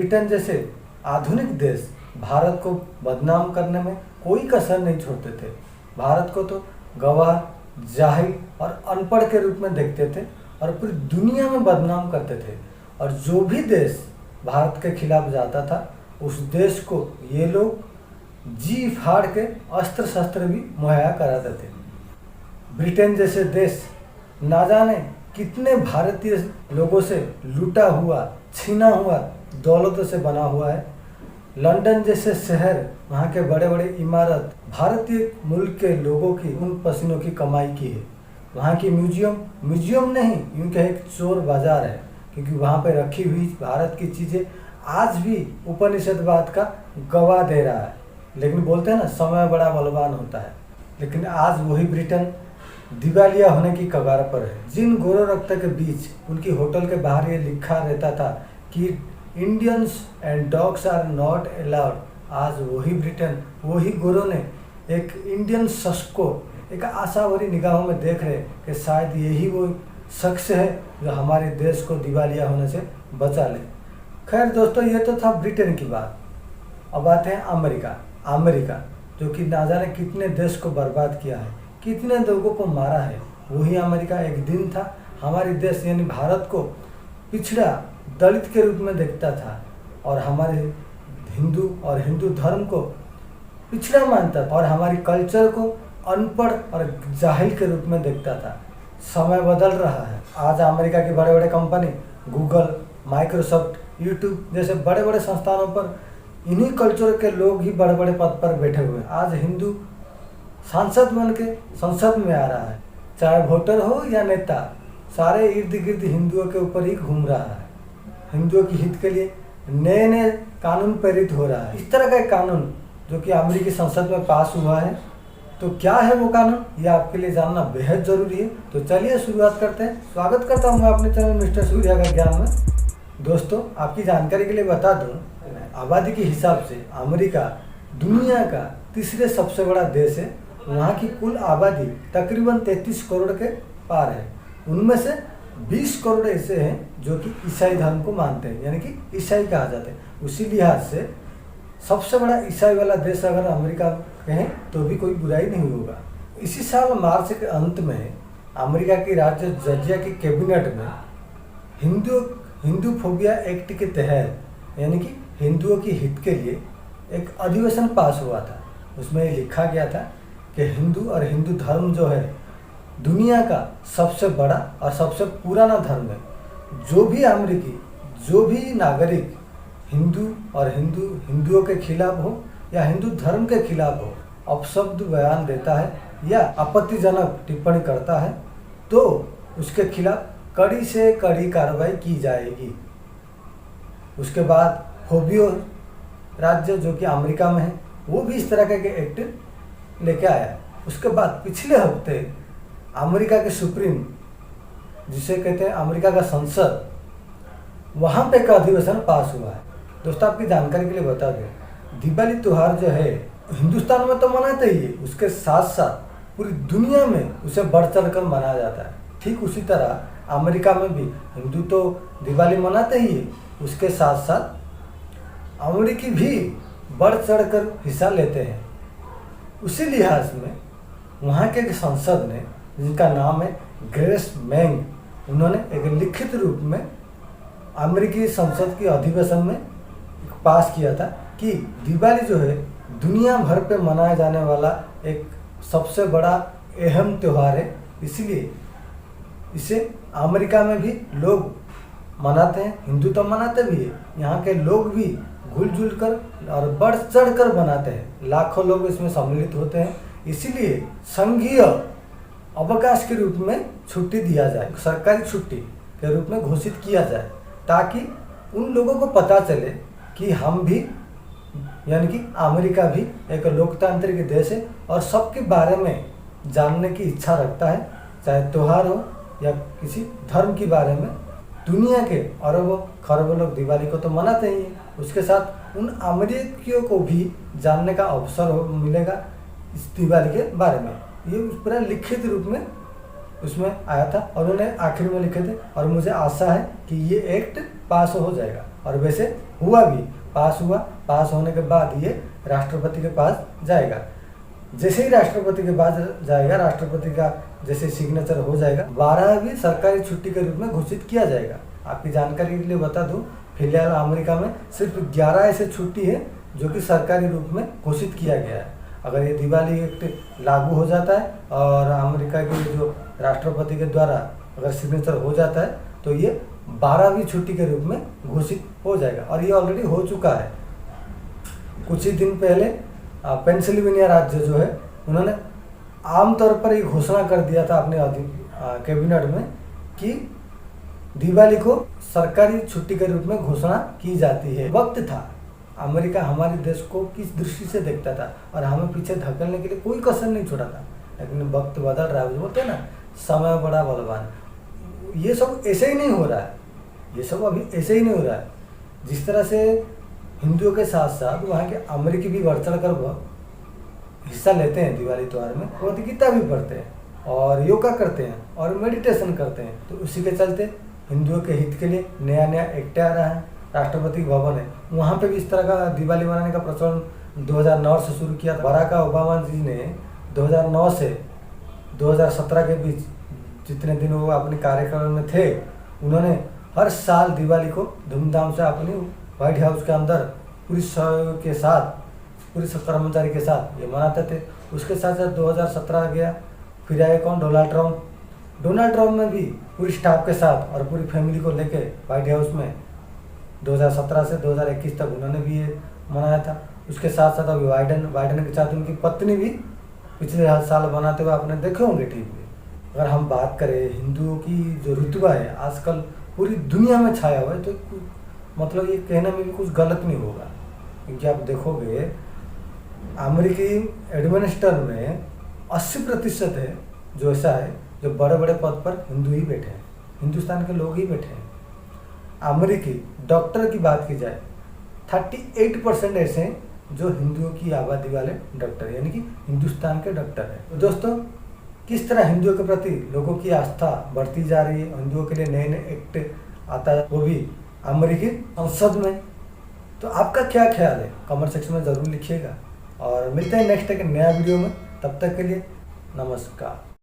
Britain जैसे आधुनिक देश भारत को बदनाम करने में कोई कसर नहीं छोड़ते थे। भारत को तो गवार, जाहिल और अनपढ़ के रूप में देखते थे और पूरी दुनिया में बदनाम करते थे। और जो भी देश भारत के खिलाफ जाता था उस देश को ये लोग जी फाड़ के अस्त्र शस्त्र भी मुहैया कराते थे। ब्रिटेन जैसे देश ना जाने कितने भारतीय लोगों से लूटा हुआ, छीना हुआ दौलतों से बना हुआ है। लंदन जैसे शहर, वहाँ के बड़े बड़े इमारत भारतीय मुल्क के लोगों की उन पसीनों की कमाई की है। वहाँ की म्यूजियम नहीं, यूँ कहे एक चोर बाजार है, क्योंकि वहाँ पे रखी हुई भारत की चीज़ें आज भी उपनिषदवाद का गवाह दे रहा है। लेकिन बोलते हैं ना, समय बड़ा बलवान होता है। लेकिन आज वही ब्रिटेन दिवालिया होने की कगार पर है। जिन गोरों रक्त के बीच उनकी होटल के बाहर ये लिखा रहता था कि Indians and dogs are not allowed, आज वही ब्रिटेन, वही गोरों ने एक इंडियन शख्स को एक आशा भरी निगाहों में देख रहे कि शायद यही वो शख्स है जो हमारे देश को दिवालिया होने से बचा ले। खैर दोस्तों, ये तो था ब्रिटेन की बात। अब आते हैं अमेरिका जो कि ना जाने कितने देश को बर्बाद किया है, कितने लोगों को मारा है। वही अमेरिका एक दिन था हमारे देश यानी भारत को पिछड़ा, दलित के रूप में देखता था और हमारे हिंदू और हिंदू धर्म को पिछड़ा मानता था और हमारी कल्चर को अनपढ़ और जाहिल के रूप में देखता था। समय बदल रहा है। आज अमेरिका की बड़े बड़े कंपनी गूगल, माइक्रोसॉफ्ट, यूट्यूब जैसे बड़े बड़े संस्थानों पर इन्हीं कल्चर के लोग ही बड़े बड़े पद पर बैठे हुए हैं। आज हिंदू सांसद बन के संसद में आ रहा है। चाहे वोटर हो या नेता, सारे इर्द गिर्द हिंदुओं के ऊपर ही घूम रहा है। हिंदुओं की हित के लिए नए नए कानून प्रेरित हो रहा है। इस तरह का एक कानून जो कि अमेरिकी संसद में पास हुआ है, तो क्या है वो कानून, ये आपके लिए जानना बेहद जरूरी है। तो चलिए शुरुआत करते हैं। स्वागत करता हूँ मैं अपने चैनल मिस्टर सूर्या का ज्ञान में। दोस्तों, आपकी जानकारी के लिए बता दूं, आबादी के हिसाब से अमेरिका दुनिया का तीसरे सबसे बड़ा देश है। वहाँ की कुल आबादी तकरीबन 33 करोड़ के पार है। उनमें से 20 करोड़ ऐसे हैं जो कि ईसाई धर्म को मानते हैं, यानी कि ईसाई कहा जाते हैं। उसी लिहाज से सबसे बड़ा ईसाई वाला देश अगर अमेरिका कहें तो भी कोई बुराई नहीं होगा। इसी साल मार्च के अंत में अमेरिका की राज्य जॉर्जिया की कैबिनेट में हिंदू फोबिया एक्ट के तहत यानी कि हिंदुओं की हित के लिए एक अधिवेशन पास हुआ था। उसमें ये लिखा गया था कि हिंदू और हिंदू धर्म जो है दुनिया का सबसे बड़ा और सबसे पुराना धर्म है। जो भी अमेरिकी, जो भी नागरिक हिंदू और हिंदुओं के खिलाफ हो या हिंदू धर्म के खिलाफ हो, अपशब्द बयान देता है या आपत्तिजनक टिप्पणी करता है, तो उसके खिलाफ कड़ी से कड़ी कार्रवाई की जाएगी। उसके बाद फोबियो राज्य जो कि अमेरिका में है, वो भी इस तरह का एक्ट लेके आया। उसके बाद पिछले हफ्ते अमेरिका के सुप्रीम, जिसे कहते हैं अमेरिका का संसद, वहाँ पे एक अधिवेशन पास हुआ है। दोस्तों, आपकी जानकारी के लिए बता दें, दिवाली त्यौहार जो है हिंदुस्तान में तो मनाते ही है, उसके साथ साथ पूरी दुनिया में उसे बढ़ चढ़ कर मनाया जाता है। ठीक उसी तरह अमेरिका में भी हिंदू तो दिवाली मनाते ही है, उसके साथ साथ अमेरिकी भी बढ़ चढ़ कर हिस्सा लेते हैं। उसी लिहाज में वहाँ के संसद ने, जिनका नाम है ग्रेस मैंग, उन्होंने एक लिखित रूप में अमेरिकी संसद के अधिवेशन में पास किया था कि दिवाली जो है दुनिया भर पे मनाया जाने वाला एक सबसे बड़ा अहम त्यौहार है। इसलिए इसे अमेरिका में भी लोग मनाते हैं। हिंदू तो मनाते भी है, यहाँ के लोग भी घुल-जुल कर और बढ़ चढ़ कर मनाते हैं। लाखों लोग इसमें सम्मिलित होते हैं। इसीलिए संघीय अवकाश के रूप में छुट्टी दिया जाए, सरकारी छुट्टी के रूप में घोषित किया जाए, ताकि उन लोगों को पता चले कि हम भी यानी कि अमेरिका भी एक लोकतांत्रिक देश है और सबके बारे में जानने की इच्छा रखता है, चाहे त्यौहार हो या किसी धर्म के बारे में। दुनिया के अरबों खरबों लोग दिवाली को तो मनाते ही हैं, उसके साथ उन अमेरिकियों को भी जानने का अवसर मिलेगा इस दिवाली के बारे में। ये पूरा लिखित रूप में उसमें आया था और उन्हें आखिर में लिखे थे और मुझे आशा है कि ये एक्ट पास हो जाएगा। और वैसे हुआ भी, पास हुआ, पास होने के बाद ये राष्ट्रपति के पास जाएगा। जैसे ही राष्ट्रपति के पास जाएगा, राष्ट्रपति का जैसे सिग्नेचर हो जाएगा, 12वीं सरकारी छुट्टी के रूप में घोषित किया जाएगा। आपकी जानकारी के लिए बता दूं, फिलहाल अमेरिका में सिर्फ 11 ऐसे छुट्टी है जो कि सरकारी रूप में घोषित किया गया है। अगर ये दिवाली एक्ट लागू हो जाता है और अमेरिका के जो राष्ट्रपति के द्वारा अगर सिग्नेचर हो जाता है तो ये 12वीं छुट्टी के रूप में घोषित हो जाएगा, और ये ऑलरेडी हो चुका है। कुछ ही दिन पहले पेंसिल्वेनिया राज्य जो है, उन्होंने आमतौर पर ये घोषणा कर दिया था अपने कैबिनेट में कि दिवाली को सरकारी छुट्टी के रूप में घोषणा की जाती है। वक्त था, अमेरिका हमारे देश को किस दृष्टि से देखता था और हमें पीछे धकेलने के लिए कोई कसर नहीं छोड़ा था, लेकिन वक्त बदल रहा है। बोलते हैं ना, समय बड़ा बलवान। ये सब ऐसे ही नहीं हो रहा है, ये सब अभी ऐसे ही नहीं हो रहा है। जिस तरह से हिंदुओं के साथ साथ वहाँ के अमेरिकी भी बढ़ चढ़ कर हिस्सा लेते हैं दिवाली त्यौहार में, भगवद गीता भी पढ़ते हैं और योगा करते हैं और मेडिटेशन करते हैं। तो उसी के चलते हिंदुओं के हित के लिए नया नया एक्ट आ रहा है। राष्ट्रपति भवन है, वहाँ पे भी इस तरह का दिवाली मनाने का प्रचलन 2009 से शुरू किया था। बराक ओबामा जी ने 2009 से 2017 के बीच जितने दिन वो अपने कार्यकाल में थे, उन्होंने हर साल दिवाली को धूमधाम से अपनी व्हाइट हाउस के अंदर पूरी सहयोग के साथ, पूरे कर्मचारी के साथ ये मनाते थे। उसके साथ साथ 2017 गया, फिर आए कौन, डोनाल्ड ट्रम्प में भी पूरी स्टाफ के साथ और पूरी फैमिली को लेके व्हाइट हाउस में 2017 से 2021 तक उन्होंने भी ये मनाया था। उसके साथ साथ अभी बाइडन के साथ उनकी पत्नी भी पिछले साल मनाते हुए आपने देखे होंगे टीवी पे। अगर हम बात करें हिंदुओं की जो रुतबा है आजकल पूरी दुनिया में छाया हुआ है, तो मतलब ये कहने में भी कुछ गलत नहीं होगा, क्योंकि आप देखोगे अमेरिकी एडमिनिस्ट्रेटर में 80% है जो ऐसा है जो बड़े बड़े पद पर हिंदू ही बैठे हैं, हिंदुस्तान के लोग ही बैठे हैं। अमेरिकी डॉक्टर की बात की जाए 38% ऐसे हैं जो हिंदुओं की आबादी वाले डॉक्टर, यानी कि हिंदुस्तान के डॉक्टर हैं। तो दोस्तों, किस तरह हिंदुओं के प्रति लोगों की आस्था बढ़ती जा रही है, हिंदुओं के लिए नए नए एक्ट आता है, वो भी अमेरिकी संसद में। तो आपका क्या ख्याल है, कमेंट सेक्शन में ज़रूर लिखिएगा और मिलते हैं नेक्स्ट एक नया वीडियो में। तब तक के लिए नमस्कार।